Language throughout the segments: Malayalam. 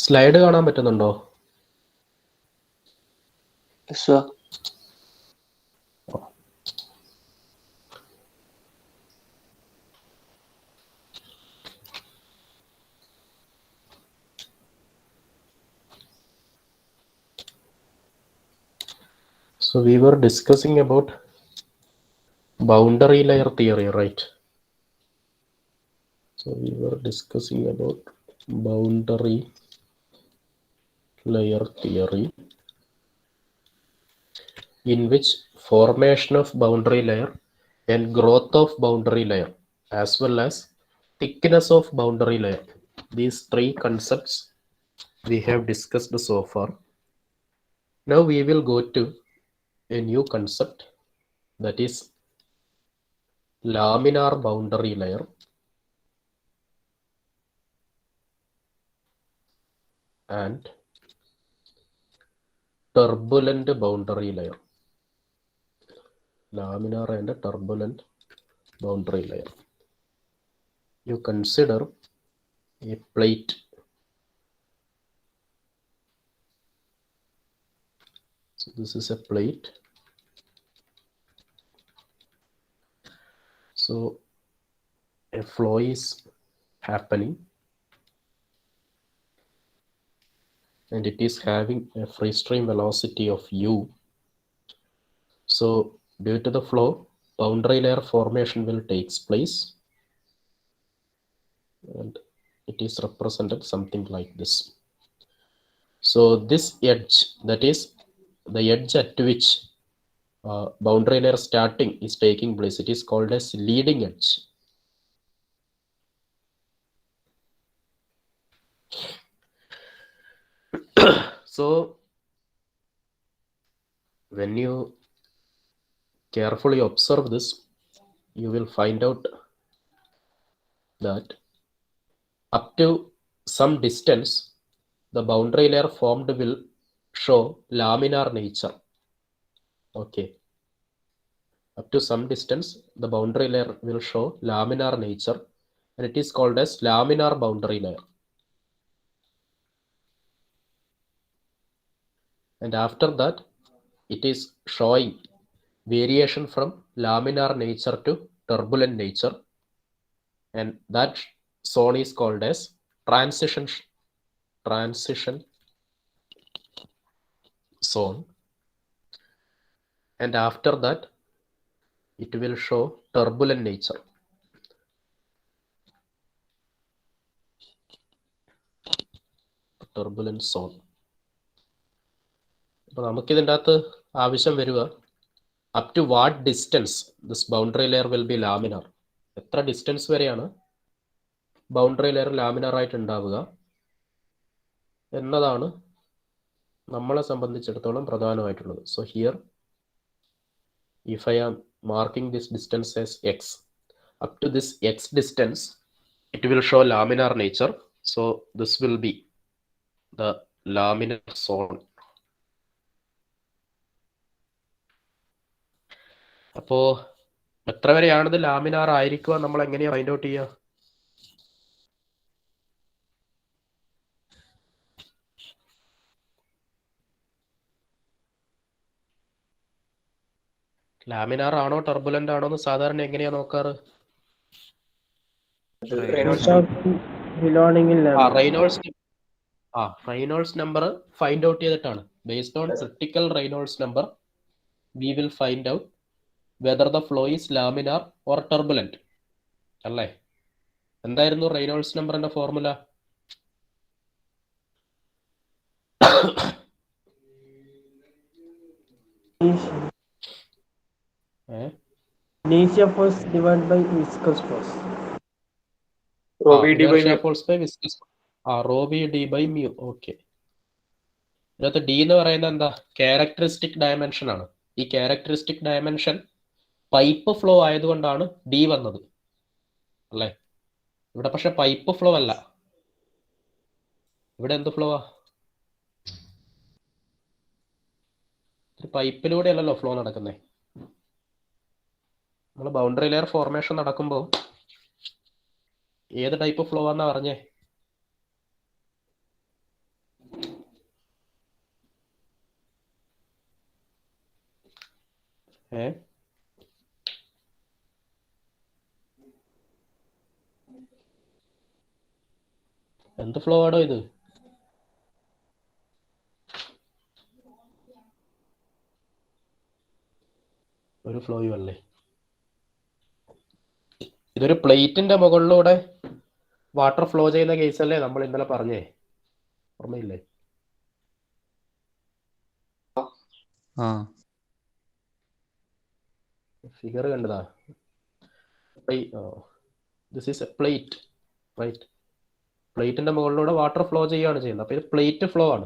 സ്ലൈഡ് കാണാൻ പറ്റുന്നുണ്ടോ? Sure. So we were discussing about boundary layer theory, right? So we were discussing about boundary layer theory, in which formation of boundary layer and growth of boundary layer, as well as thickness of boundary layer, these three concepts we have discussed so far. Now we will go to a new concept, that is laminar boundary layer and turbulent boundary layer. Laminar and turbulent boundary layer. You consider a plate. So this is a plate. So a flow is happening and it is having a free stream velocity of u. So due to the flow, boundary layer formation will take place, and it is represented something like this. So this edge, that is the edge at which boundary layer starting is taking place, it is called as leading edge. So when you carefully observe this, you will find out that up to some distance, the boundary layer formed will show laminar nature. Okay. Up to some distance, the boundary layer will show laminar nature, and it is called as laminar boundary layer. And after that, it is showing variation from laminar nature to turbulent nature, and that zone is called as transition zone. And after that, it will show turbulent nature. Turbulent zone. അപ്പോൾ നമുക്ക് ഇതിൻ്റെ അകത്ത് ആവശ്യം വരിക, up to what distance this boundary layer will be laminar. എത്ര ഡിസ്റ്റൻസ് വരെയാണ് ബൗണ്ടറി ലെയർ ലാമിനാർ ആയിട്ട് ഉണ്ടാവുക എന്നതാണ് നമ്മളെ സംബന്ധിച്ചിടത്തോളം പ്രധാനമായിട്ടുള്ളത്. So here if I am marking this distance as x, up to this x distance it will show laminar nature. So this will be the laminar zone. അപ്പോൾ എത്ര വരെയാണിത് ലാമിനാർ ആയിരിക്കുക നമ്മൾ എങ്ങനെയാ ഫൈൻഡ് ഔട്ട് ചെയ്യുക? ലാമിനാർ ആണോ ടർബുലന്റ് ആണോ എന്ന് സാധാരണ എങ്ങനെയാ നോക്കാറ്? റെയ്നോൾഡ്സ് നമ്പർ ഫൈൻഡ് ഔട്ട് ചെയ്തിട്ടാണ്. Based on critical Reynolds number we will find out whether the flow is laminar or turbulent. അല്ലേ? എന്തായിരുന്നു റെയ്നോൾഡ്സ് നമ്പറിന്റെ formula? Inertia force divided by viscous force. Inertia force by viscous force. Rho v d by mu. Okay. ഇതിനകത്ത് d എന്ന് പറയുന്നത് എന്താ? ക്യാരക്ടറിസ്റ്റിക് ഡയമെൻഷൻ ആണ്. ഈ ക്യാരക്ടറിസ്റ്റിക് ഡയമെൻഷൻ പൈപ്പ് ഫ്ലോ ആയതുകൊണ്ടാണ് d വന്നത്, അല്ലേ? ഇവിടെ പക്ഷെ പൈപ്പ് ഫ്ലോ അല്ല. ഇവിടെ എന്ത് ഫ്ലോ ആ? പൈപ്പിലൂടെ അല്ലല്ലോ ഫ്ലോ നടക്കുന്നേ. നമ്മൾ ബൗണ്ടറി ലെയർ ഫോർമേഷൻ നടക്കുമ്പോൾ ഏത് ടൈപ്പ് ഫ്ലോ ആണെന്നാ പറഞ്ഞേ? എന്ത് ഫ്ലോ ആണോ ഇത്? ഒരു ഫ്ലോയും അല്ലേ. ഇതൊരു പ്ലേറ്റിന്റെ മുകളിലൂടെ വാട്ടർ ഫ്ലോ ചെയ്യുന്ന കേസല്ലേ നമ്മൾ ഇന്നലെ പറഞ്ഞേ, ഓർമ്മയില്ലേ? ഫിഗർ കണ്ടതാ. This is a plate, right? പ്ലേറ്റിന്റെ മുകളിലൂടെ വാട്ടർ ഫ്ലോ ചെയ്യുകയാണ് ചെയ്യുന്നത്. അപ്പൊ ഇത് പ്ലേറ്റ് ഫ്ലോ ആണ്.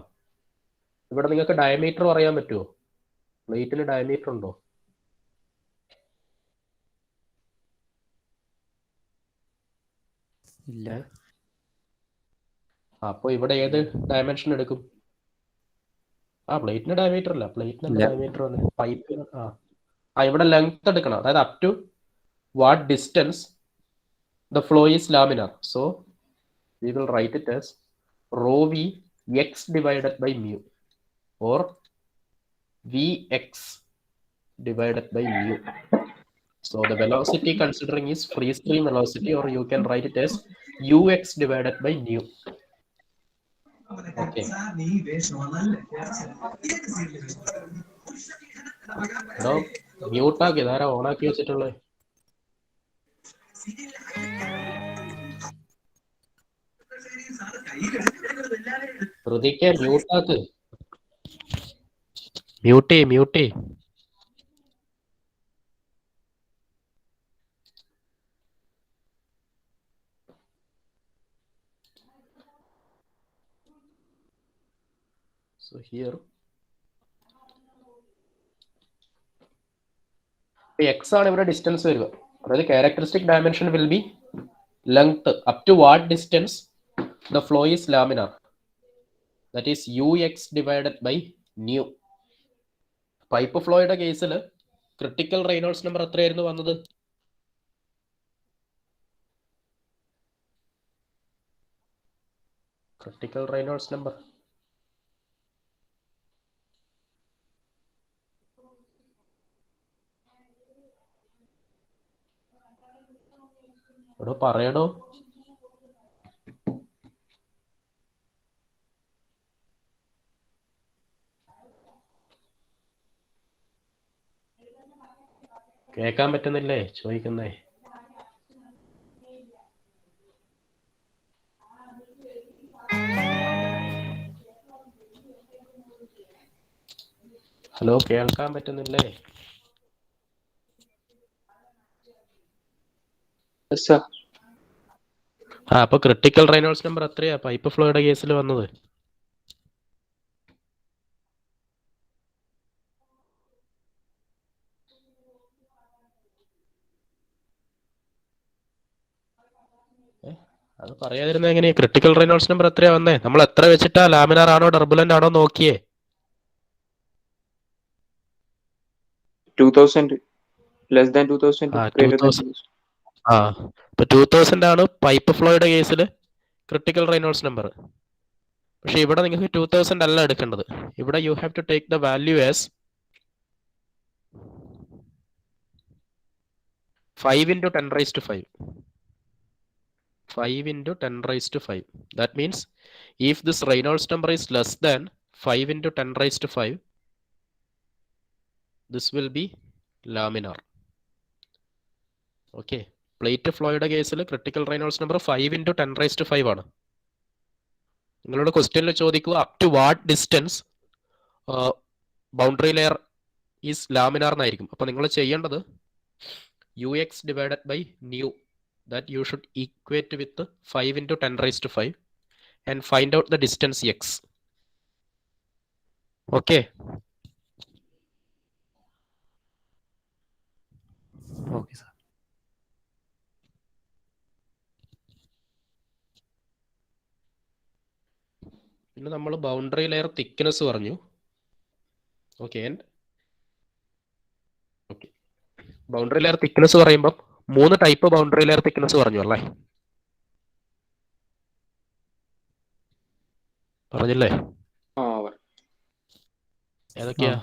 ഇവിടെ നിങ്ങൾക്ക് ഡയമീറ്റർ പറയാൻ പറ്റുമോ? പ്ലേറ്റിന് ഡയമീറ്റർ ഉണ്ടോ? ഇല്ല. അപ്പൊ ഇവിടെ ഏത് ഡയമെൻഷൻ എടുക്കും? പ്ലേറ്റിന് ഡയമീറ്റർ അല്ല. പ്ലേറ്റിന് എന്താ ഡയമീറ്റർ വന്ന്? പൈപ്പിന് ഇവിടെ ലെങ്ത് എടുക്കണം. അതായത് up to what distance the flow is laminar. So we will write it as rho V x divided by mu or Vx divided by mu. So the velocity considering is free stream velocity, or you can write it as ux divided by nu. Okay. എടോ മ്യൂട്ടാക്കി, ഇതാരാ ഓണാക്കി വെച്ചിട്ടുള്ളത്? ഹൃതിക്ക് മ്യൂട്ടാക്ക്, മ്യൂട്ട്. So here x ആണ് ഇവിടെ ഡിസ്റ്റൻസ് വരിക. അതായത് characteristic dimension will be length up to what distance the flow is laminar. That is ux divided by nu. Pipe ഫ്ലോയുടെ കേസിൽ ക്രിട്ടിക്കൽ റെയ്നോൾഡ്സ് നമ്പർ എത്രയായിരുന്നു വന്നത്? ക്രിട്ടിക്കൽ റെയ്നോൾഡ്സ് നമ്പർ എടോ പറയടോ. കേൾക്കാൻ പറ്റുന്നില്ലേ ചോദിക്കുന്നേ? ഹലോ, കേൾക്കാൻ പറ്റുന്നില്ലേ? അപ്പൊ ക്രിട്ടിക്കൽ റെയ്നോൾഡ്സ് നമ്പർ എത്രയാ പൈപ്പ് ഫ്ലോയുടെ കേസിൽ വന്നത്? അത് പറയാതിരുന്ന എങ്ങനെയാ? ക്രിട്ടിക്കൽ റെയ്നോൾഡ്സ് നമ്പർ എത്രയാ വന്നേ? നമ്മൾ എത്ര വെച്ചിട്ടാ ലാമിനാർ ആണോ ടർബുലന്റ് ആണോ നോക്കിയേ? 2000 less than 2000 greater than 2000. ഇപ്പൊ 2000 ആണ് പൈപ്പ് ഫ്ലോയുടെ കേസിൽ ക്രിട്ടിക്കൽ റെയ്നോൾഡ്സ് നമ്പർ. പക്ഷെ ഇവിടെ നിങ്ങൾക്ക് 2000 അല്ല എടുക്കേണ്ടത്. ഇവിടെ you have to take the value as 5 into 10 raised to 5. 5 into 10 raised to 5. That means if this Reynolds number is less than 5 into 10 raised to 5, this will be laminar. Okay. Plate floയുടെ കേസിൽ critical Reynolds number 5 into 10 raised to 5 ആണ്. നിങ്ങളോട് ക്വസ്റ്റ്യനിൽ ചോദിക്കുക up to what distance boundary layer is laminar എന്നായിരിക്കും. അപ്പൊ നിങ്ങൾ ചെയ്യേണ്ടത് ux divided by nu, that you should equate with 5 into 10 raised to 5 and find out the distance x. Okay. Okay, sir. പിന്നെ നമ്മൾ ബൗണ്ടറി ലെയർ തിക്നെസ് പറഞ്ഞു. ഓക്കെ. ബൗണ്ടറി ലെയർ തിക്നെസ് പറയുമ്പോൾ 3 ടൈപ്പ് ബൗണ്ടറി ലെയർ തിക്നെസ് പറഞ്ഞു അല്ലേ? പറഞ്ഞില്ലേ? ഏതൊക്കെയാ?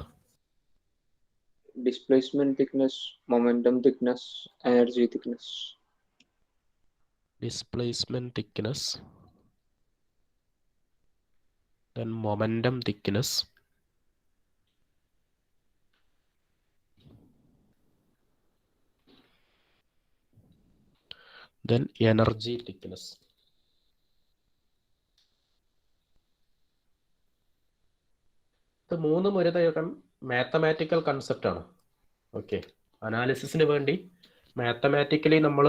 displacement thickness, momentum thickness, energy thickness. Displacement thickness, then momentum thickness, then energy thickness. ഇത് മൂന്നും ഒരു തരം മാത്തമാറ്റിക്കൽ കൺസെപ്റ്റാണ്. ഓക്കെ, അനാലിസിസിന് വേണ്ടി മാത്തമാറ്റിക്കലി നമ്മൾ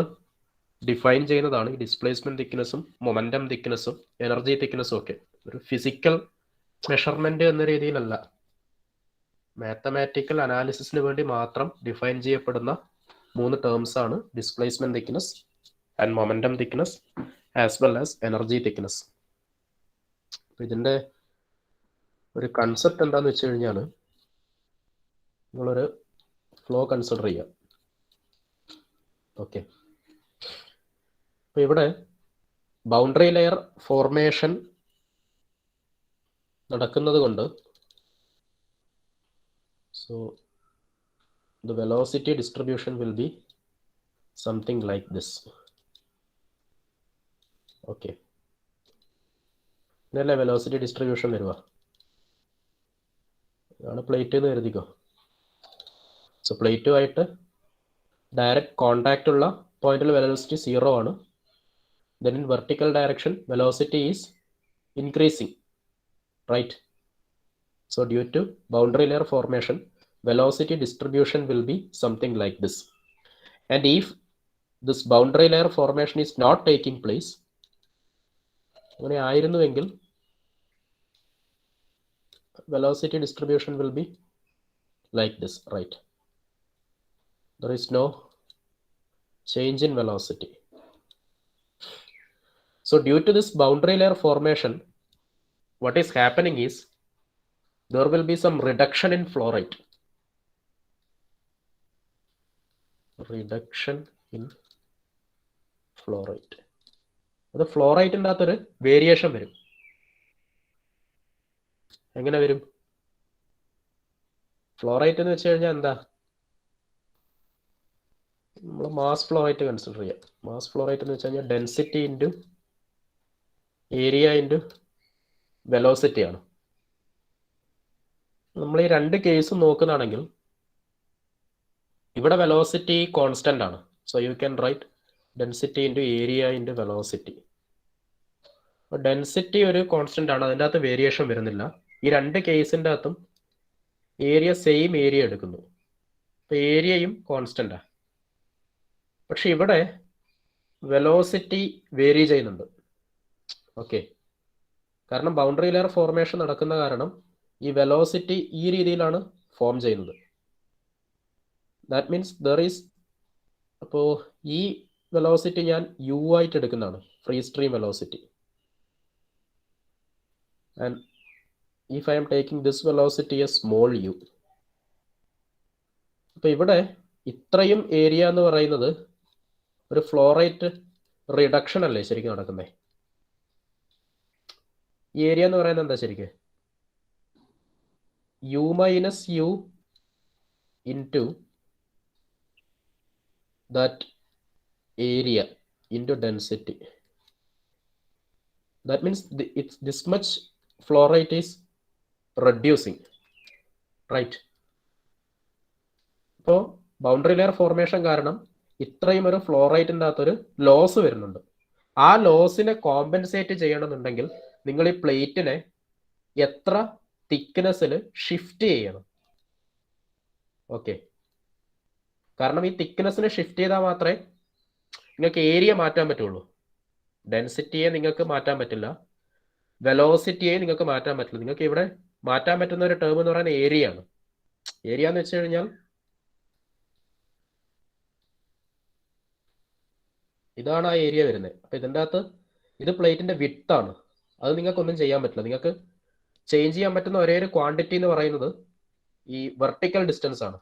ഡിഫൈൻ ചെയ്യുന്നതാണ് ഈ ഡിസ്പ്ലേസ്മെന്റ് തിക്നെസ്സും മൊമെന്റം തിക്നെസ്സും എനർജി തിക്നെസ്സും ഒക്കെ. ഒരു ഫിസിക്കൽ മെഷർമെന്റ് എന്ന രീതിയിലല്ല, മാത്തമാറ്റിക്കൽ അനാലിസിസിന് വേണ്ടി മാത്രം ഡിഫൈൻ ചെയ്യപ്പെടുന്ന മൂന്ന് ടേംസ് ആണ് displacement thickness and momentum thickness as well as energy thickness. ഇതിന്റെ ഒരു കൺസെപ്റ്റ് എന്താന്ന് വെച്ച് കഴിഞ്ഞാൽ, നിങ്ങളൊരു ഫ്ലോ കൺസിഡർ ചെയ്യുക. ഓക്കെ, അപ്പൊ ഇവിടെ ബൗണ്ടറി ലെയർ ഫോർമേഷൻ നടക്കുന്നത് കൊണ്ട് so the velocity distribution will be something like this. Okay, ഇതല്ലേ വെലോസിറ്റി ഡിസ്ട്രിബ്യൂഷൻ വരിക. ഇതാണ് പ്ലേറ്റ് എന്ന് കരുതിക്കോ. സോ പ്ലേറ്റുമായിട്ട് ഡയറക്റ്റ് കോണ്ടാക്റ്റ് ഉള്ള പോയിന്റിൽ വെലോസിറ്റി 0 ആണ്. then in vertical direction velocity is increasing, right? So due to boundary layer formation, velocity distribution will be something like this. And if this boundary layer formation is not taking place, അങ്ങനെ ആയിരുന്നുവെങ്കിൽ velocity distribution will be like this, right? There is no change in velocity. So due to this boundary layer formation, what is happening is there will be some reduction in flow rate. Reduction in flow rate. അത് ഫ്ലോ റേറ്റിൻ്റെ അകത്തൊരു വേരിയേഷൻ വരും. എങ്ങനെ വരും? ഫ്ലോ റേറ്റ് എന്ന് വെച്ച് കഴിഞ്ഞാൽ എന്താ? നമ്മൾ മാസ് ഫ്ലോ റേറ്റ് കൺസിഡർ ചെയ്യാം. മാസ് ഫ്ലോ റേറ്റ് എന്ന് വെച്ച് കഴിഞ്ഞാൽ density into area into velocity ആണ്. നമ്മൾ ഈ രണ്ട് കേസും നോക്കുന്നതാണെങ്കിൽ ഇവിടെ വെലോസിറ്റി കോൺസ്റ്റന്റ് ആണ്. So you can write density into area into velocity. Density ഒരു കോൺസ്റ്റന്റ് ആണ്, അതിൻ്റെ അകത്ത് വേരിയേഷൻ വരുന്നില്ല. ഈ രണ്ട് കേസിൻ്റെ അകത്തും ഏരിയ സെയിം ഏരിയ എടുക്കുന്നു. അപ്പോൾ ഏരിയയും കോൺസ്റ്റന്റാ. പക്ഷെ ഇവിടെ വെലോസിറ്റി വേരി ചെയ്യുന്നുണ്ട്. ഓക്കെ, കാരണം ബൗണ്ടറി ലെയർ ഫോർമേഷൻ നടക്കുന്ന കാരണം ഈ വെലോസിറ്റി ഈ രീതിയിലാണ് ഫോം ചെയ്യുന്നത്. ദാറ്റ് മീൻസ് ദർ ഈസ്, അപ്പോൾ ഈ വെലോസിറ്റി ഞാൻ യു ആയിട്ട് എടുക്കുന്നതാണ്, free stream velocity. And if I am taking this velocity a small u. അപ്പോൾ ഇവിടെ ഇത്രയും ഏരിയ എന്ന് പറയുന്നത് ഒരു ഫ്ലോ റേറ്റ് റിഡക്ഷൻ അല്ലേ ശരിക്കും നടക്കുന്നത്? ഈ ഏരിയ എന്ന് പറയുന്നത് എന്താ ശരിക്കും? U minus u into that area into density. That means it's this much flow rate is reducing, right? അപ്പോൾ ബൗണ്ടറി ലെയർ ഫോർമേഷൻ കാരണം ഇത്രയും ഒരു ഫ്ലോ റേറ്റിൻ്റെ അകത്തൊരു ലോസ് വരുന്നുണ്ട്. ആ ലോസിനെ കോമ്പൻസേറ്റ് ചെയ്യണമെന്നുണ്ടെങ്കിൽ നിങ്ങൾ ഈ പ്ലേറ്റിനെ എത്ര തിക്നെസ്സിൽ ഷിഫ്റ്റ് ചെയ്യണം. ഓക്കെ, കാരണം ഈ തിക്നെസ്സിനെ ഷിഫ്റ്റ് ചെയ്താൽ മാത്രമേ നിങ്ങൾക്ക് ഏരിയ മാറ്റാൻ പറ്റുള്ളൂ. ഡെൻസിറ്റിയെ നിങ്ങൾക്ക് മാറ്റാൻ പറ്റില്ല, വെലോസിറ്റിയെ നിങ്ങൾക്ക് മാറ്റാൻ പറ്റില്ല. നിങ്ങൾക്ക് ഇവിടെ മാറ്റാൻ പറ്റുന്ന ഒരു ടേം എന്ന് പറയുന്നത് ഏരിയ ആണ്. ഏരിയ എന്ന് വെച്ച് കഴിഞ്ഞാൽ ഇതാണ് ആ ഏരിയ വരുന്നത്. അപ്പൊ ഇതിൻ്റെ അകത്ത് ഇത് പ്ലേറ്റിന്റെ വിഡ്ത്ത് ആണ്. അത് നിങ്ങൾക്കൊന്നും ചെയ്യാൻ പറ്റില്ല. നിങ്ങൾക്ക് ചേഞ്ച് ചെയ്യാൻ പറ്റുന്ന ഒരേ ഒരു ക്വാണ്ടിറ്റി എന്ന് പറയുന്നത് ഈ വെർട്ടിക്കൽ ഡിസ്റ്റൻസ് ആണ്.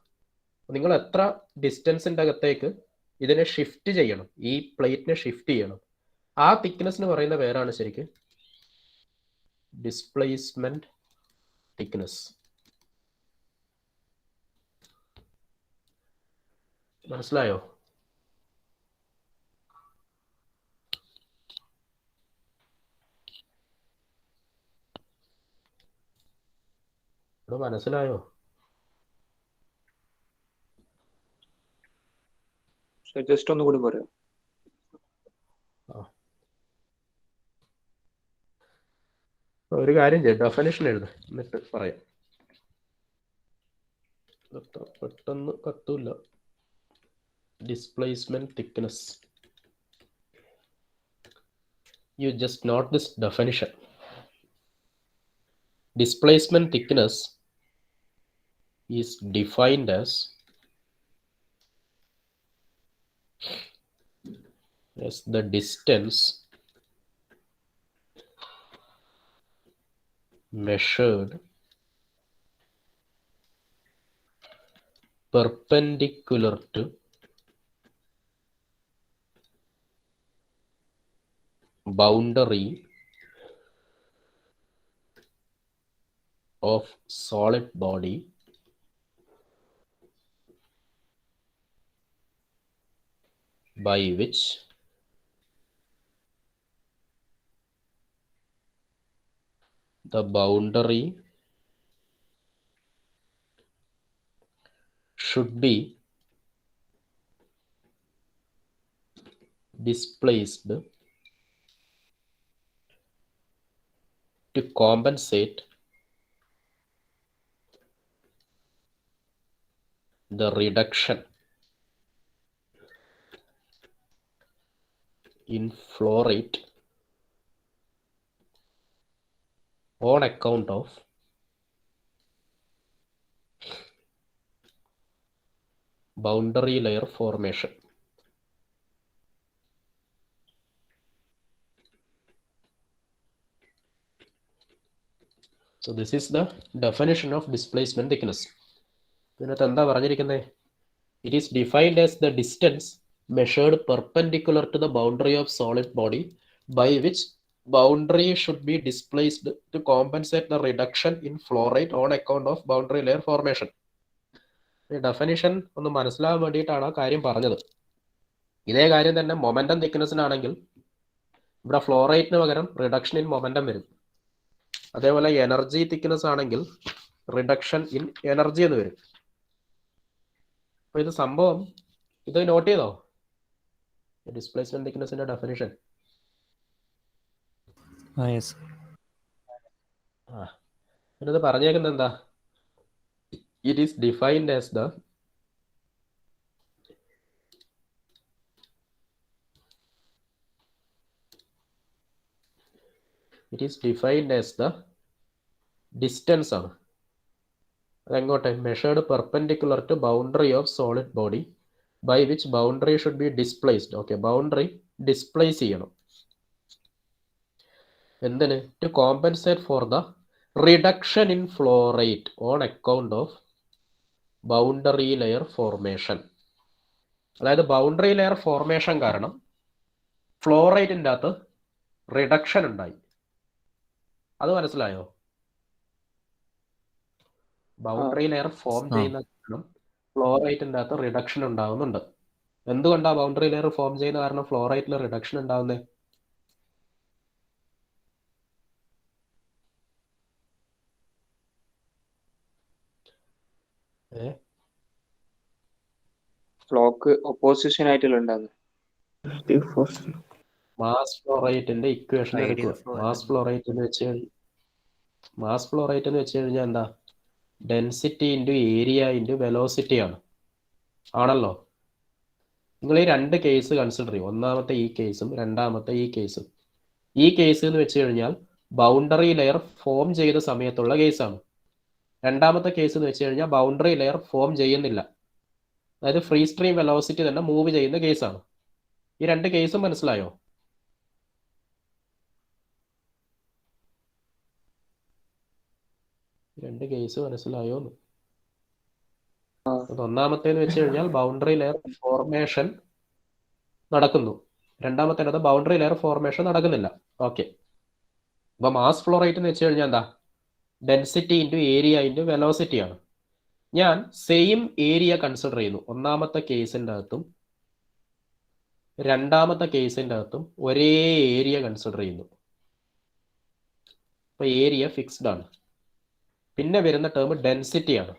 നിങ്ങൾ എത്ര ഡിസ്റ്റൻസിൻ്റെ അകത്തേക്ക് ഇതിനെ ഷിഫ്റ്റ് ചെയ്യണം, ഈ പ്ലേറ്റിനെ ഷിഫ്റ്റ് ചെയ്യണം, ആ തിക്നെസ്സിന് പറയുന്ന പേരാണ് ശരിക്ക് ഡിസ്പ്ലേസ്മെന്റ് തിക്നെസ്. മനസ്സിലായോ? ഇവിടെ മനസ്സിലായോ? ജസ്റ്റ് ഒന്നുകൂടി പറയാം. ഒരു കാര്യം ചെയ്യാം, ഡെഫിനിഷൻ എഴുതും എന്നിട്ട് പറയാം. പെട്ടെന്ന് കത്തൂല്ല. Displacement thickness. You just note this definition. Displacement thickness is defined as the distance measured perpendicular to boundary of solid body by which the boundary should be displaced to compensate the reduction in flow rate on account of boundary layer formation. So this is the definition of displacement thickness. ഇതിനകത്ത് എന്താ പറഞ്ഞിരിക്കുന്നത്? It is defined as the distance measured perpendicular to the boundary of solid body by which boundary should be displaced to compensate the reduction in flow rate on account of boundary layer formation. ഈ ഡെഫിനിഷൻ ഒന്ന് മനസ്സിലാകാൻ വേണ്ടിയിട്ടാണ് ആ കാര്യം പറഞ്ഞത്. ഇതേ കാര്യം തന്നെ മൊമെന്റം തിക്നെസ്സിനാണെങ്കിൽ ഇവിടെ ഫ്ലോ റേറ്റിന് പകരം റിഡക്ഷൻ ഇൻ മൊമെന്റം വരും. അതേപോലെ എനർജി തിക്നെസ് ആണെങ്കിൽ റിഡക്ഷൻ ഇൻ എനർജി എന്ന് വരും. അപ്പൊ ഇത് സംഭവം ഇത് നോട്ട് ചെയ്തോ? ഡിസ്പ്ലേസ്മെന്റ് തിക്നെസിന്റെ ഡെഫിനിഷൻ. ഇത് പറഞ്ഞേക്കുന്നത് എന്താ? It is defined as the distance ആണ്. അതെങ്ങോട്ടെ? Measured perpendicular to boundary of solid body by which boundary should be displaced. Okay, boundary displace ചെയ്യണം. എന്തിന്? To compensate for the reduction in flow rate on account of boundary layer formation. അതായത് ബൗണ്ടറി ലെയർ ഫോർമേഷൻ കാരണം ഫ്ലോ റേറ്റിൻ്റെ അകത്ത് റിഡക്ഷൻ ഉണ്ടായി. അത് മനസ്സിലായോ? ബൗണ്ടറി ലെയർ ഫോം ചെയ്യുന്ന കാരണം ഫ്ലോ റേറ്റിൻ്റെ അകത്ത് റിഡക്ഷൻ ഉണ്ടാവുന്നുണ്ട്. എന്തുകൊണ്ടാണ് ബൗണ്ടറി ലെയർ ഫോം ചെയ്യുന്ന കാരണം ഫ്ലോ റേറ്റിൽ റിഡക്ഷൻ ഉണ്ടാവുന്നത്? ഫ്ലോക്ക് ഒപ്പോസിഷൻ ആയിട്ടുള്ള ഉണ്ടാകുന്നത് മാസ് ഫ്ലോ റേറ്റിന്റെ ഇക്വേഷൻ എടുക്കുക. മാസ് ഫ്ലോ റേറ്റ് എന്ന് വെച്ച് കഴിഞ്ഞാൽ എന്താ? Density into area into velocity ആണ്. ആണല്ലോ. നിങ്ങൾ ഈ രണ്ട് കേസ് കൺസിഡർ ചെയ്യും. ഒന്നാമത്തെ ഈ കേസും രണ്ടാമത്തെ ഈ കേസും. ഈ കേസ് എന്ന് വെച്ച് കഴിഞ്ഞാൽ ബൗണ്ടറി ലെയർ ഫോം ചെയ്ത സമയത്തുള്ള കേസാണ്. രണ്ടാമത്തെ കേസ് എന്ന് വെച്ച് കഴിഞ്ഞാൽ ബൗണ്ടറി ലെയർ ഫോം ചെയ്യുന്നില്ല, അതായത് ഫ്രീ സ്ട്രീം വെലോസിറ്റി തന്നെ മൂവ് ചെയ്യുന്ന കേസാണ്. ഈ രണ്ട് കേസും മനസ്സിലായോ? രണ്ട് കേസ് മനസ്സിലായോ? ഒന്നാമത്തേന്ന് വെച്ച് കഴിഞ്ഞാൽ ബൗണ്ടറി ലെയർ ഫോർമേഷൻ നടക്കുന്നു, രണ്ടാമത്തേത് ബൗണ്ടറി ലെയർ ഫോർമേഷൻ നടക്കുന്നില്ല. ഓക്കെ, അപ്പൊ മാസ് ഫ്ലോ റേറ്റ് എന്ന് വെച്ച് കഴിഞ്ഞാൽ എന്താ? Density into area into velocity ആണ്. ഞാൻ സെയിം ഏരിയ കൺസിഡർ ചെയ്യുന്നു. ഒന്നാമത്തെ കേസിൻ്റെ അകത്തും രണ്ടാമത്തെ കേസിൻ്റെ അകത്തും ഒരേ ഏരിയ കൺസിഡർ ചെയ്യുന്നു. അപ്പോൾ ഏരിയ ഫിക്സ്ഡ് ആണ്. പിന്നെ വരുന്ന ടേം ഡെൻസിറ്റി ആണ്.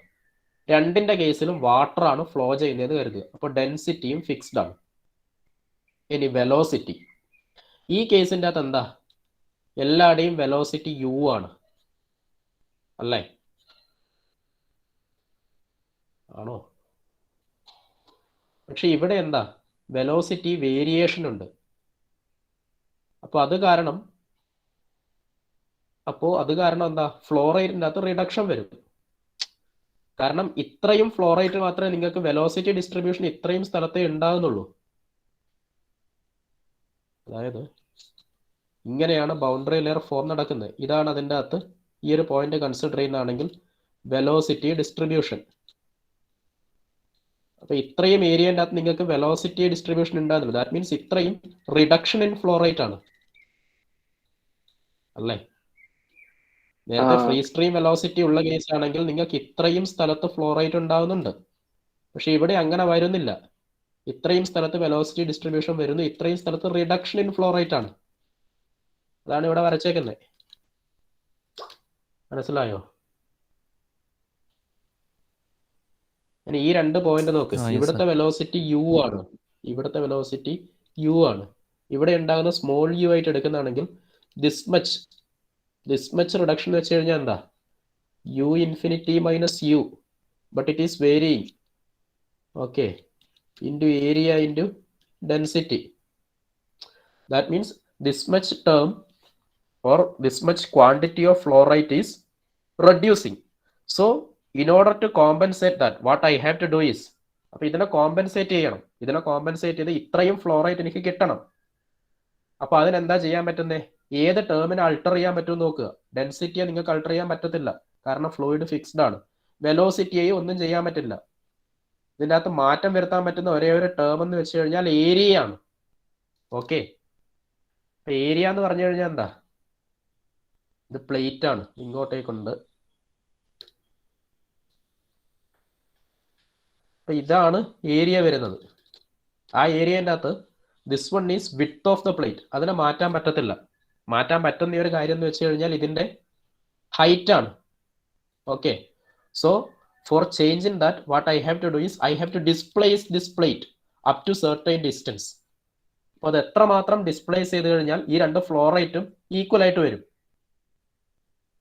രണ്ടിൻ്റെ കേസിലും വാട്ടർ ആണ് ഫ്ലോ ചെയ്യുന്നതെന്ന് കരുതുക. അപ്പോൾ ഡെൻസിറ്റിയും ഫിക്സ്ഡ് ആണ്. ഇനി വെലോസിറ്റി, ഈ കേസിൻ്റെ അകത്ത് എന്താ, എല്ലാവരുടെയും വെലോസിറ്റി യു ആണ് അല്ലേ? ആണോ? പക്ഷെ ഇവിടെ എന്താ, വെലോസിറ്റി വേരിയേഷൻ ഉണ്ട്. അപ്പോൾ അത് കാരണം എന്താ, ഫ്ലോ റേറ്റിൻ്റെ അകത്ത് റിഡക്ഷൻ വരും. കാരണം ഇത്രയും ഫ്ലോ റേറ്റ് മാത്രമേ നിങ്ങൾക്ക് വെലോസിറ്റി ഡിസ്ട്രിബ്യൂഷൻ ഇത്രയും സ്ഥലത്തേ ഉണ്ടാകുന്നുള്ളൂ. അതായത് ഇങ്ങനെയാണ് ബൗണ്ടറി ലെയർ ഫോം നടക്കുന്നത്. ഇതാണ് അതിൻ്റെ അകത്ത് ഈ ഒരു പോയിന്റ് കൺസിഡർ ചെയ്യുന്നതാണെങ്കിൽ വെലോസിറ്റി ഡിസ്ട്രിബ്യൂഷൻ. അപ്പോൾ ഇത്രയും ഏരിയൻ്റെ അകത്ത് നിങ്ങൾക്ക് വെലോസിറ്റി ഡിസ്ട്രിബ്യൂഷൻ ഉണ്ടാകുന്നില്ല. ദാറ്റ് മീൻസ് ഇത്രയും റിഡക്ഷൻ ഇൻ ഫ്ലോ റേറ്റ് ആണ് അല്ലേ? നേരത്തെ ഫ്രീ സ്ട്രീം വെലോസിറ്റി ഉള്ള കേസ് ആണെങ്കിൽ നിങ്ങൾക്ക് ഇത്രയും സ്ഥലത്ത് ഫ്ലോ റേറ്റ് ഉണ്ടാകുന്നുണ്ട്. പക്ഷെ ഇവിടെ അങ്ങനെ വരുന്നില്ല. ഇത്രയും സ്ഥലത്ത് വെലോസിറ്റി ഡിസ്ട്രിബ്യൂഷൻ വരുന്നു, ഇത്രയും സ്ഥലത്ത് റിഡക്ഷൻ ഇൻ ഫ്ലോ റേറ്റ് ആണ്. അതാണ് ഇവിടെ വരച്ചേക്കുന്നത്. മനസ്സിലായോ? ഇനി ഈ രണ്ട് പോയിന്റ് നോക്ക്. ഇവിടുത്തെ വെലോസിറ്റി യു ആണ്, ഇവിടുത്തെ വെലോസിറ്റി യു ആണ്. ഇവിടെ ഉണ്ടാകുന്ന സ്മോൾ യു ആയിട്ട് എടുക്കുന്നതാണെങ്കിൽ ദിസ് മച്ച് റിഡക്ഷൻ വെച്ച് കഴിഞ്ഞാൽ എന്താ, u infinity minus u, but it is varying, okay, into area into density. That means this much term or this much quantity of flow rate is reducing. So in order to compensate that, what I have to do is, അപ്പോൾ ഇതിനെ കോമ്പൻസേറ്റ് ചെയ്യണം. ഇതിനെ കോമ്പൻസേറ്റ് ചെയ്ത് ഇത്രയും ഫ്ലോ റേറ്റ് എനിക്ക് കിട്ടണം. അപ്പോൾ അതിനെന്താ ചെയ്യാൻ പറ്റുന്നത്, ഏത് ടേമിനെ അൾട്ടർ ചെയ്യാൻ പറ്റുമെന്ന് നോക്കുക. ഡെൻസിറ്റിയെ നിങ്ങൾക്ക് അൾട്ടർ ചെയ്യാൻ പറ്റത്തില്ല, കാരണം ഫ്ലൂയിഡ് ഫിക്സ്ഡ് ആണ്. വെലോസിറ്റിയെയും ഒന്നും ചെയ്യാൻ പറ്റില്ല. ഇതിൻ്റെ അകത്ത് മാറ്റം വരുത്താൻ പറ്റുന്ന ഒരേ ഒരു ടേം എന്ന് വെച്ച് കഴിഞ്ഞാൽ ഏരിയ ആണ്. ഓക്കെ, ഏരിയ എന്ന് പറഞ്ഞു കഴിഞ്ഞാൽ എന്താ, ഇത് പ്ലേറ്റ് ആണ്, ഇങ്ങോട്ടേക്കുണ്ട്. അപ്പൊ ഇതാണ് ഏരിയ വരുന്നത്. ആ ഏരിയൻ്റെ അകത്ത് this one is width of the plate. അതിനെ മാറ്റാൻ പറ്റത്തില്ല. മാറ്റാൻ പറ്റുന്ന ഒരു കാര്യം എന്ന് വെച്ച് കഴിഞ്ഞാൽ ഇതിന്റെ ഹൈറ്റ് ആണ്. Okay, so for change in that what I have to do is I have to displace this plate up to certain distance. അപ്പോൾ അത് എത്രമാത്രം ഡിസ്പ്ലേസ് ചെയ്ത് കഴിഞ്ഞാൽ ഈ രണ്ട് ഫ്ലോ റേറ്റും ഈക്വൽ ആയിട്ട് വരും.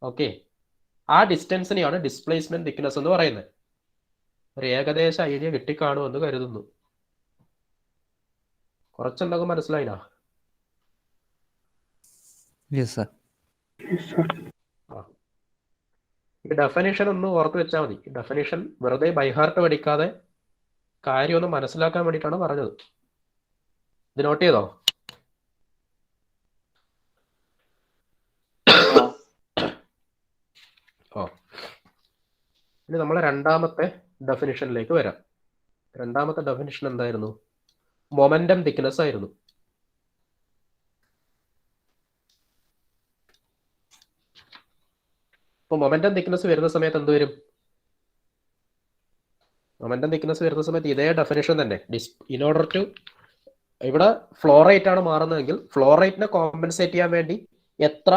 ഓക്കെ, ആ ഡിസ്റ്റൻസിനെയാണ് ഡിസ്പ്ലേസ്മെന്റ് തിക്നെസ് എന്ന് പറയുന്നത്. ഒരു ഏകദേശ ഐഡിയ കിട്ടിക്കാണുമെന്ന് കരുതുന്നു. കുറച്ചെന്തൊക്കെ മനസ്സിലായിനാ? ഈ ഡെഫിനിഷൻ ഒന്ന് ഓർത്ത് വെച്ചാൽ മതി. ഈ ഡെഫിനിഷൻ വെറുതെ ബൈഹാർട്ട് പഠിക്കാതെ കാര്യം ഒന്ന് മനസ്സിലാക്കാൻ വേണ്ടിയിട്ടാണ് പറഞ്ഞത്. ഇത് നോട്ട് ചെയ്തോ? ഇനി നമ്മൾ രണ്ടാമത്തെ ഡെഫിനിഷനിലേക്ക് വരാം. രണ്ടാമത്തെ ഡെഫിനിഷൻ എന്തായിരുന്നു? മൊമെന്റം തിക്നെസ് ആയിരുന്നു. അപ്പൊ മൊമെന്റം തിക്നെസ് വരുന്ന സമയത്ത് എന്ത് വരും? മൊമെന്റം തിക്നെസ് വരുന്ന സമയത്ത് ഇതേ ഡെഫിനിഷൻ തന്നെ. ഇൻ ഓർഡർ ടു, ഇവിടെ ഫ്ലോ റേറ്റ് ആണ് മാറുന്നതെങ്കിൽ ഫ്ലോ റേറ്റിനെ കോമ്പൻസേറ്റ് ചെയ്യാൻ വേണ്ടി എത്ര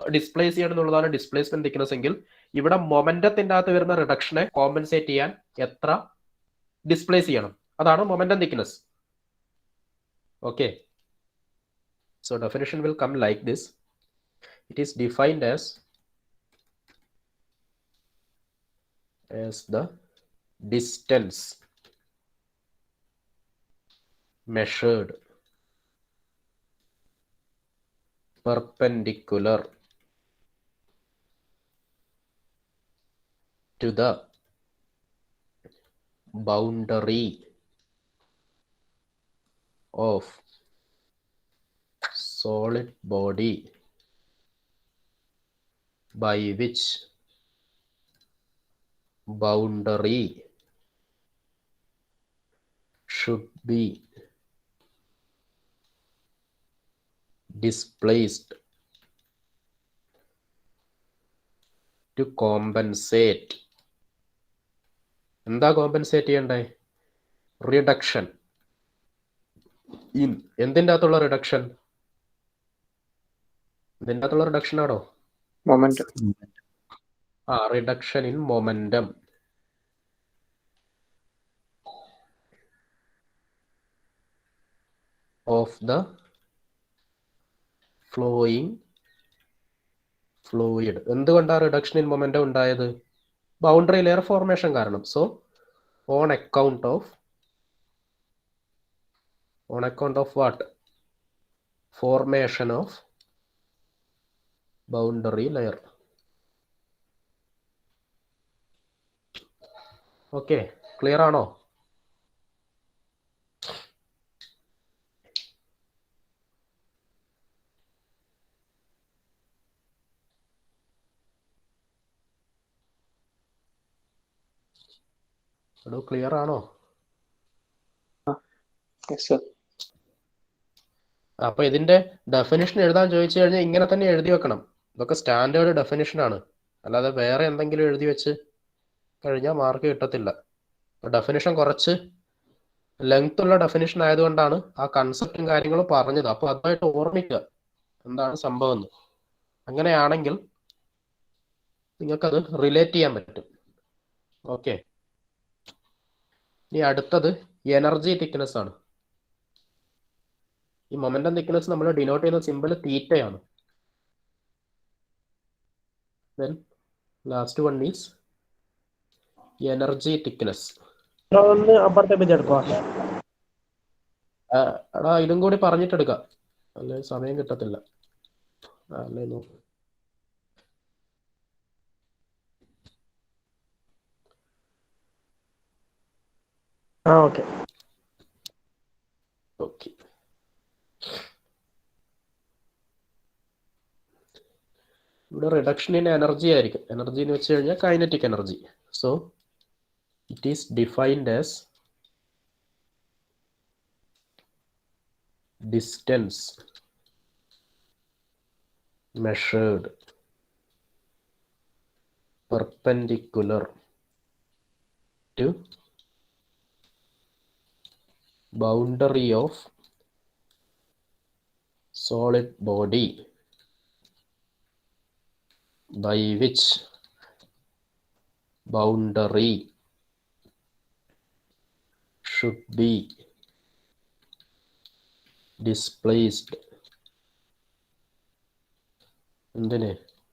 ഡിസ്പ്ലേസ് ചെയ്യണം എന്നുള്ളതാണ് ഡിസ്പ്ലേസ്മെന്റ് തിക്നെസ് എങ്കിൽ, ഇവിടെ മൊമെന്റത്തിന്റെ അകത്ത് വരുന്ന റിഡക്ഷനെ കോമ്പൻസേറ്റ് ചെയ്യാൻ എത്ര ഡിസ്പ്ലേസ് ചെയ്യണം, അതാണ് momentum thickness. Okay, so definition will come like this. It is defined as the distance measured perpendicular to the boundary of solid body by which boundary should be displaced to compensate എന്താ കോമ്പൻസേറ്റ് ചെയ്യണ്ടേ? റിഡക്ഷൻ ഇൻ എന്തിൻ്റെ അകത്തുള്ള റിഡക്ഷൻ? ഇതിൻ്റെ അകത്തുള്ള റിഡക്ഷൻ ആണോ? Momentum. Reduction in momentum. Of the flowing fluid. എന്തുകൊണ്ടാണ് റിഡക്ഷൻ ഇൻ മൊമെന്റം ഉണ്ടായത്? ബൗണ്ടറി ലെയർ ഫോർമേഷൻ കാരണം. So on account of what? Formation of boundary layer. Okay, clear ആണോ? ക്ലിയർ ആണോ? Yes, sir. അപ്പൊ ഇതിന്റെ ഡെഫിനിഷൻ എഴുതാൻ ചോദിച്ചു കഴിഞ്ഞാൽ ഇങ്ങനെ തന്നെ എഴുതി വെക്കണം. ഇതൊക്കെ സ്റ്റാൻഡേർഡ് ഡെഫിനിഷൻ ആണ്, അല്ലാതെ വേറെ എന്തെങ്കിലും എഴുതി വെച്ച് കഴിഞ്ഞാൽ മാർക്ക് കിട്ടത്തില്ല. ഡെഫിനിഷൻ കുറച്ച് ലെങ്ത് ഉള്ള ഡെഫിനിഷൻ ആയതുകൊണ്ടാണ് ആ കൺസെപ്റ്റും കാര്യങ്ങളും പറഞ്ഞത്. അപ്പൊ അതായിട്ട് ഓർമ്മിക്കുക എന്താണ് സംഭവം എന്ന്. അങ്ങനെയാണെങ്കിൽ നിങ്ങൾക്കത് റിലേറ്റ് ചെയ്യാൻ പറ്റും. ഓക്കെ, ഇനി അടുത്തത് എനർജി തിക്നെസ് ആണ്. ഈ മൊമെന്റം തിക്നെസ് നമ്മൾ ഡിനോട്ട് ചെയ്യുന്ന സിമ്പിൾ തീറ്റയാണ്. Then last one is energy thickness. ഒന്ന് അപ്പുറത്തെ പേജ് എടുക്കുക. എടാ ഇതും കൂടി പറഞ്ഞിട്ടെടുക്കാം, അല്ലെ സമയം കിട്ടത്തില്ല. അല്ലേ നോക്ക്. ഓക്കെ. ഓക്കെ, ഇവിടെ റിഡക്ഷൻ ഇൻ എനർജി ആയിരിക്കും. എനർജി എന്ന് വെച്ച് കഴിഞ്ഞാൽ kinetic energy. So it is defined as distance measured perpendicular to boundary of solid body by which boundary should be displaced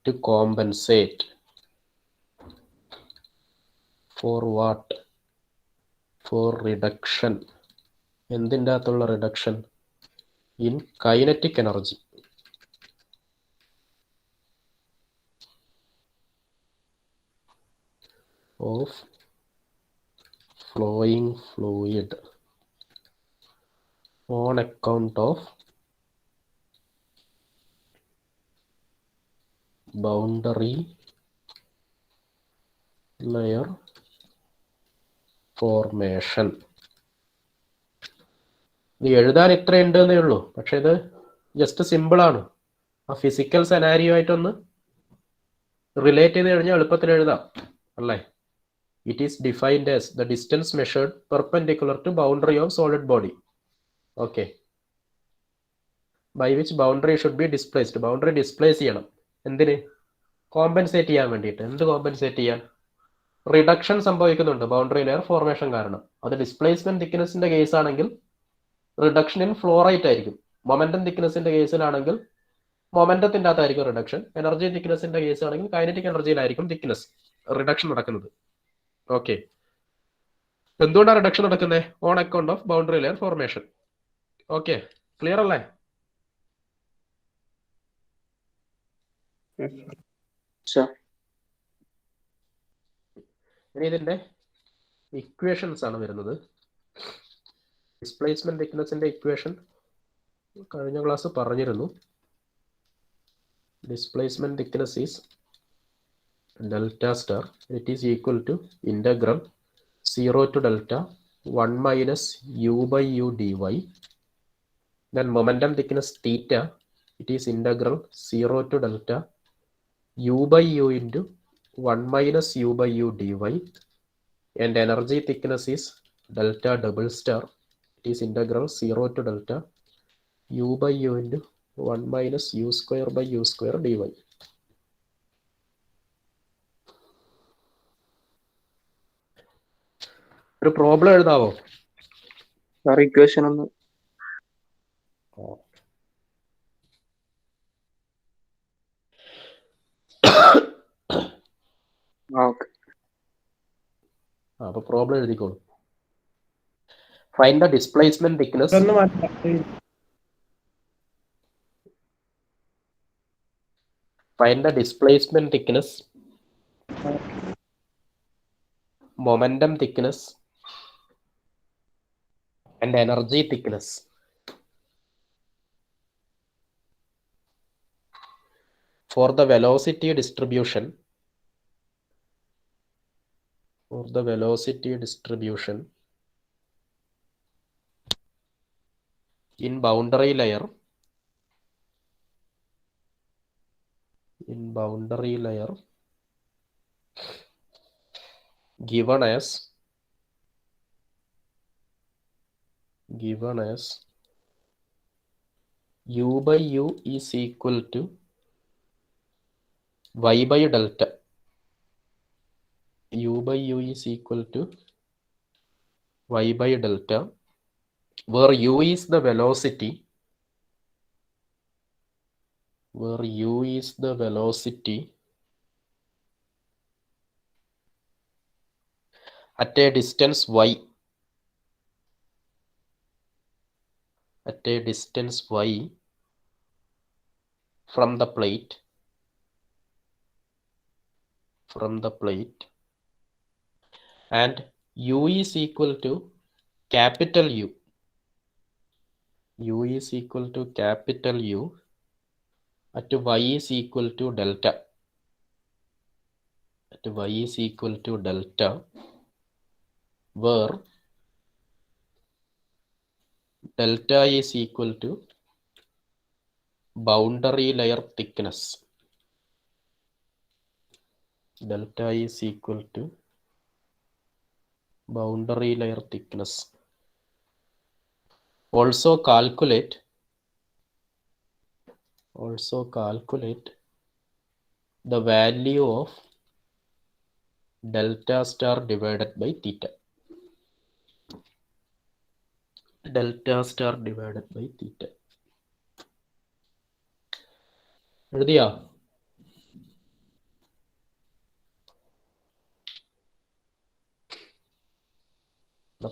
to compensate for what? For reduction. എന്തിൻ്റെ അകത്തുള്ള reduction? In kinetic energy. Of flowing fluid on account of boundary layer formation. ഇത് എഴുതാൻ ഇത്ര ഉണ്ട് എന്നേ ഉള്ളൂ, പക്ഷെ ഇത് ജസ്റ്റ് സിമ്പിൾ ആണ്. ആ ഫിസിക്കൽ സെനാരിയോ ആയിട്ടൊന്ന് റിലേറ്റ് ചെയ്ത് കഴിഞ്ഞാൽ എളുപ്പത്തിൽ എഴുതാം, അല്ലേ? It is defined as the distance measured perpendicular to boundary of solid body. Okay. By which boundary should be displaced. Boundary displace ചെയ്യണം. എന്തിന്? കോമ്പൻസേറ്റ് ചെയ്യാൻ വേണ്ടിയിട്ട്. എന്ത് കോമ്പൻസേറ്റ് ചെയ്യാൻ? റിഡക്ഷൻ സംഭവിക്കുന്നുണ്ട് ബൗണ്ടറി ലെയർ ഫോർമേഷൻ കാരണം. അത് ഡിസ്പ്ലേസ്മെന്റ് തിക്നെസിന്റെ കേസ് ആണെങ്കിൽ റിഡക്ഷൻ ഇൻ ഫ്ലോ റേറ്റ് ആയിരിക്കും. മൊമെന്റം തിക്നെസിന്റെ കേസിലാണെങ്കിൽ മൊമെന്റത്തിന്റെ അകത്തായിരിക്കും റിഡക്ഷൻ. എനർജി തിക്നെസിന്റെ കേസ് ആണെങ്കിൽ കൈനറ്റിക് എനർജിയിലായിരിക്കും തിക്നെസ് റിഡക്ഷൻ നടക്കുന്നത്. ഓക്കെ, എന്തുകൊണ്ടാണ് റിഡക്ഷൻ നടക്കുന്നത്? On account of boundary layer formation. Okay, clear അല്ലേ? Sir. ഇനി ഇതിന്റെ ഇക്വേഷൻസ് ആണ് വരുന്നത്. ഡിസ്പ്ലേസ്മെന്റ് തിക്നെസിന്റെ ഇക്വേഷൻ കഴിഞ്ഞ ക്ലാസ് പറഞ്ഞിരുന്നു. Displacement thickness is delta star. It is equal to integral 0 to delta 1 minus u by u dy. Then momentum thickness theta, it is integral 0 to delta u by u into 1 minus u by u dy. and energy thickness is delta double star. It is integral 0 to delta u by u into 1 minus u square by u square dy. ഒരു പ്രോബ്ലം എഴുതാവോ? സാർ ഇക്വേഷൻ ഒന്ന്. ഓക്കെ. അപ്പൊ problem എഴുതിക്കോളൂ. Find the displacement thickness. Find the displacement thickness, momentum thickness, and energy thickness for the velocity distribution. For the velocity distribution in boundary layer. In boundary layer given as u by u is equal to y by delta. U by u is equal to y by delta, where u is the velocity. Where u is the velocity at a distance y. At a distance y from the plate. And u is equal to capital U. U is equal to capital U at y is equal to delta. At y is equal to delta, where delta is equal to boundary layer thickness. Delta is equal to boundary layer thickness. Also calculate the value of delta star divided by theta. Delta star divided by theta. എഴുതിയാ?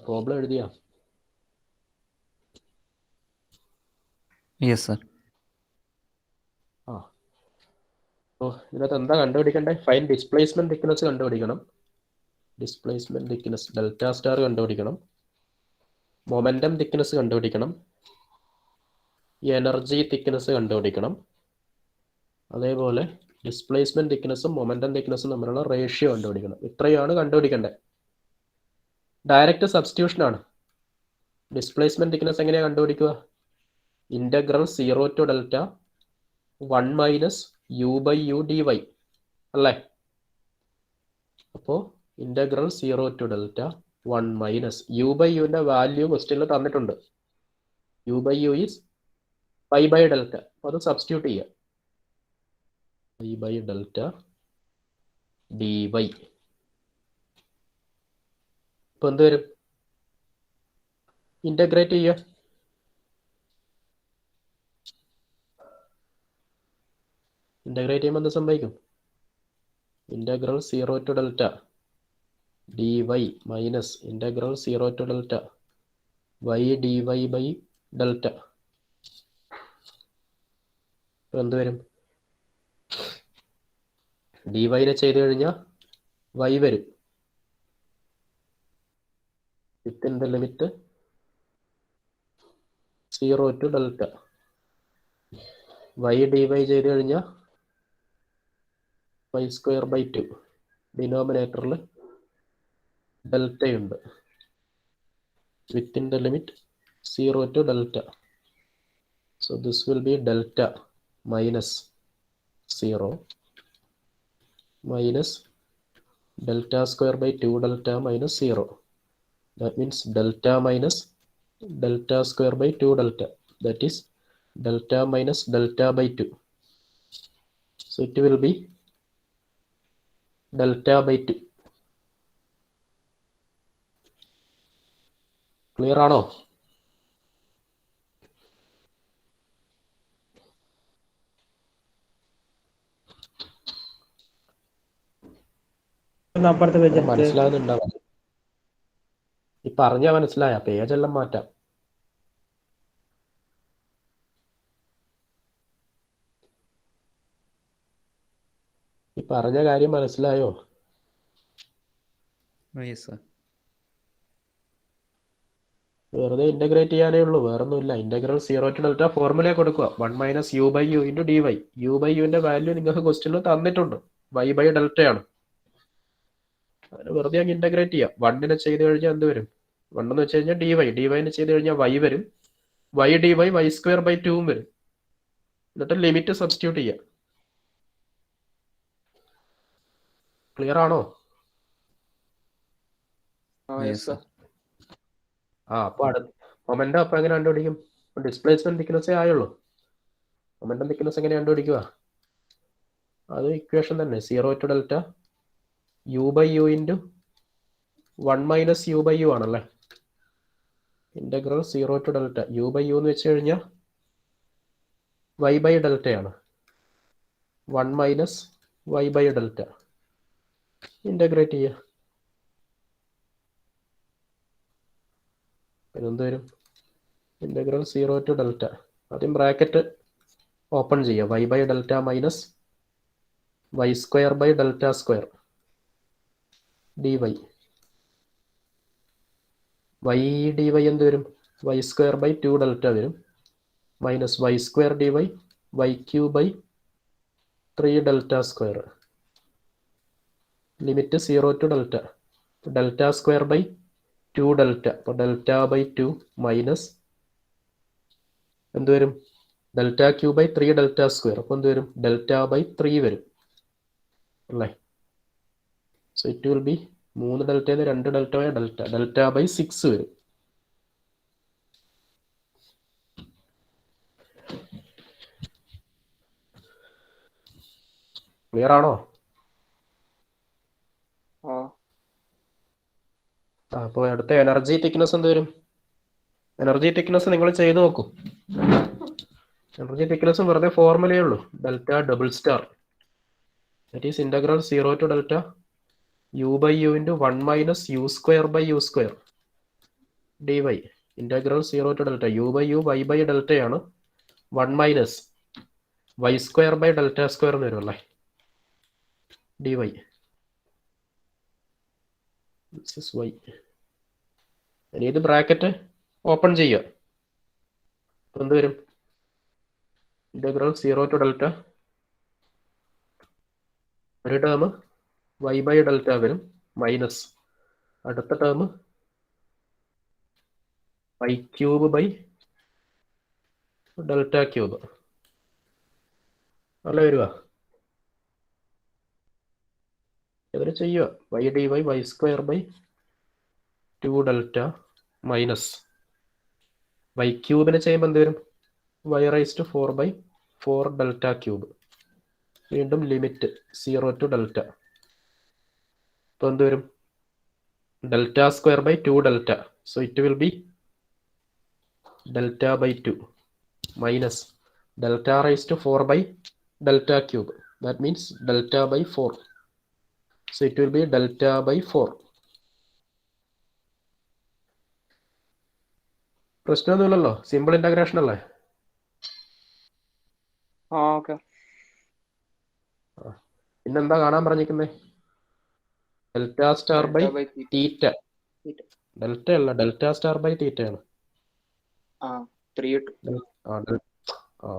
പ്രോബ്ലം എഴുതിയാ? Yes sir. ഇതിനകത്ത് എന്താ കണ്ടുപിടിക്കണ്ടേ? ഫൈൻ ഡിസ്പ്ലേസ്മെന്റ് തിക്നെസ് കണ്ടുപിടിക്കണം. ഡിസ്പ്ലേസ്മെന്റ് തിക്നെസ് ഡെൽറ്റ സ്റ്റാർ കണ്ടുപിടിക്കണം. മൊമെന്റം തിക്നെസ് കണ്ടുപിടിക്കണം. എനർജി തിക്നെസ് കണ്ടുപിടിക്കണം. അതേപോലെ ഡിസ്പ്ലേസ്മെന്റ് തിക്നെസ്സും മൊമെന്റം തിക്നെസ്സും തമ്മിലുള്ള റേഷ്യോ കണ്ടുപിടിക്കണം. ഇത്രയാണ് കണ്ടുപിടിക്കേണ്ടത്. ഡയറക്റ്റ് സബ്സ്റ്റിറ്റ്യൂഷൻ ആണ്. ഡിസ്പ്ലേസ്മെന്റ് തിക്നെസ് എങ്ങനെയാണ് കണ്ടുപിടിക്കുക? Integral 0 to delta 1 minus u by u dy അല്ലേ? അപ്പോൾ integral 0 to delta 1 minus u by uന്റെ വാല്യൂ ക്വസ്റ്റ്യനിൽ തന്നിട്ടുണ്ട്. u by u is pi by delta. അപ്പോൾ അത് സബ്സ്റ്റിറ്റ്യൂട്ട് ചെയ്യുക. pi by delta dy. ഇപ്പൊ എന്ത് വരും? ഇന്റഗ്രേറ്റ് ചെയ്യുക. ഇന്റഗ്രേറ്റ് ചെയ്യുമ്പോൾ എന്ത് സംഭവിക്കും? Integral 0 to delta dy minus integral 0 to delta y dy by delta. എന്ത് വരും? dy നെ ചെയ്ത് കഴിഞ്ഞാൽ y വരും. Within the limit 0 to delta. y dy ചെയ്ത് കഴിഞ്ഞാൽ y സ്ക്വയർ ബൈ 2. ഡിനോമിനേറ്ററിൽ ഡെൽറ്റയുണ്ട്. Within the limit 0 to delta. So this will be delta minus 0 minus delta square by 2 delta minus 0. That means delta minus delta square by 2 delta. That is delta minus delta by 2. So it will be delta by 2. Clear ആണോ? ഒന്ന് അപ്പുറത്തെ പേജ് എടുത്ത് മനസ്സിലാകുന്നുണ്ടാവും. ഈ പറഞ്ഞ മനസ്സിലായ പേജെല്ലാം മാറ്റാം. ഈ പറഞ്ഞ കാര്യം മനസ്സിലായോ? വെറുതെ ഇന്റഗ്രേറ്റ് ചെയ്യാനേ ഉള്ളൂ, വേറൊന്നുമില്ല. ഇന്റഗ്രൽ 0 to ഡെൽറ്റ ഫോർമുല കൊടുക്കുക. 1 minus u by u into d y. U by യുവിന്റെ വാല്യൂ നിങ്ങൾക്ക് ക്വസ്റ്റ്യനിൽ തന്നിട്ടുണ്ട്, വൈ ബൈ ഡെൽറ്റയാണ്. അതിന് വെറുതെ അങ്ങ് ഇന്റഗ്രേറ്റ് ചെയ്യാം. 1നെ ചെയ്ത് കഴിഞ്ഞാൽ എന്ത് വരും? 1 എന്ന് വെച്ച് കഴിഞ്ഞാൽ ഡി വൈ, ഡി വൈനെ ചെയ്ത് കഴിഞ്ഞാൽ വൈ വരും, y d y y square by 2 വരും. എന്നിട്ട് ലിമിറ്റ് സബ്സ്റ്റിറ്റ്യൂട്ട് ചെയ്യാം. ക്ലിയർ ആണോ? അപ്പൊ മൊമെന്റം അപ്പൊ എങ്ങനെ കണ്ടുപിടിക്കും? ഡിസ്പ്ലേസ്മെന്റ് തിക്നെസ്സേ ആയുള്ളൂ. മൊമെന്റം തിക്നെസ് എങ്ങനെ കണ്ടുപിടിക്കുക? അത് ഇക്വേഷൻ തന്നെ, 0 to delta u by u into 1 minus u by u ആണല്ലേ. Integral 0 to delta u by u എന്ന് വെച്ച് കഴിഞ്ഞാൽ വൈ ബൈ ഡെൽറ്റയാണ്. 1 minus y by delta integrate ചെയ്യുക. എന്ത് വരും? ഇന്റഗ്രൽ 0 to ഡെൽറ്റ, ആദ്യം ബ്രാക്കറ്റ് ഓപ്പൺ ചെയ്യുക. Y by delta minus y square by delta square d y. Y d y എന്ത് വരും? വൈ സ്ക്വയർ ബൈ 2 ഡെൽറ്റ വരും, minus y square d y y cube by 3 delta square. Limit 0 to delta, delta square by 2 delta, അപ്പോൾ ഡെൽറ്റ ബൈ 2 മൈനസ് എന്ത് വരും? Delta cube by 3 delta square, അപ്പോൾ എന്ത് വരും? ഡെൽറ്റ ബൈ 3 വരും അല്ലേ. സോ ഇറ്റ് വിൽ ബി 3 ഡെൽറ്റയിൽ 2 delta by delta, delta by 6 വരും. ക്ലിയർ ആണോ? അപ്പോൾ അടുത്ത എനർജി തിക്നെസ് എന്ത് വരും? എനർജി തിക്നെസ് നിങ്ങൾ ചെയ്ത് നോക്കൂ. എനർജി തിക്നെസ് വെറുതെ ഫോർമുലയേ ഉള്ളൂ, delta double star. That is integral 0 to delta u by u into 1 minus u square by u square d y. Integral 0 to delta u by u y by ഡെൽറ്റയാണ്, 1 minus y square by delta square എന്ന് വരും അല്ലേ, d y. This is y. ഇനി ഇത് ബ്രാക്കറ്റ് ഓപ്പൺ ചെയ്യുക. എന്ത് വരും? ഇന്റഗ്രൽ 0 to ഡെൽറ്റ, ഒരു ടേം വൈ ബൈ ഡെൽറ്റ വരും, മൈനസ് അടുത്ത term y cube by delta cube അല്ല വരുക. ഇതിന് ചെയ്യുക y d y y square by 2 delta minus y ക്യൂബിനെ ചെയ്യുമ്പോൾ എന്ത് വരും? Y raise to 4 by 4 delta cube. വീണ്ടും ലിമിറ്റ് 0 to ഡെൽറ്റ. അപ്പോൾ എന്ത് വരും? Delta square by 2 delta. So it will be delta by 2 minus delta raise to 4 by delta cube. That means delta by 4. So it will be delta by 4. പ്രശ്നമൊന്നുമില്ലല്ലോ, സിമ്പിൾ ഇന്റഗ്രേഷൻ അല്ലേ. പിന്നെന്താ കാണാൻ പറഞ്ഞിരിക്കുന്നത്? Delta star by theta. Delta അല്ല, ഡെൽറ്റ സ്റ്റാർ ബൈ തീറ്റയാണ്.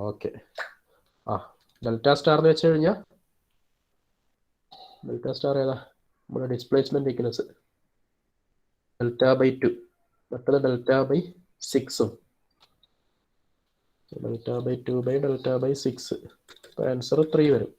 ഓക്കെ. ഡെൽറ്റ സ്റ്റാർ എന്ന് വെച്ച് കഴിഞ്ഞാൽ ഡെൽറ്റ സ്റ്റാർ ഏതാ? നമ്മുടെ ഡിസ്പ്ലേസ്മെന്റ് തിക്നെസ് ഡെൽറ്റ ബൈ 2, മറ്റത് ഡെൽറ്റ ബൈ 6ഉം. Delta by 2 by delta by 6. അപ്പോൾ ആൻസർ 3 വരും.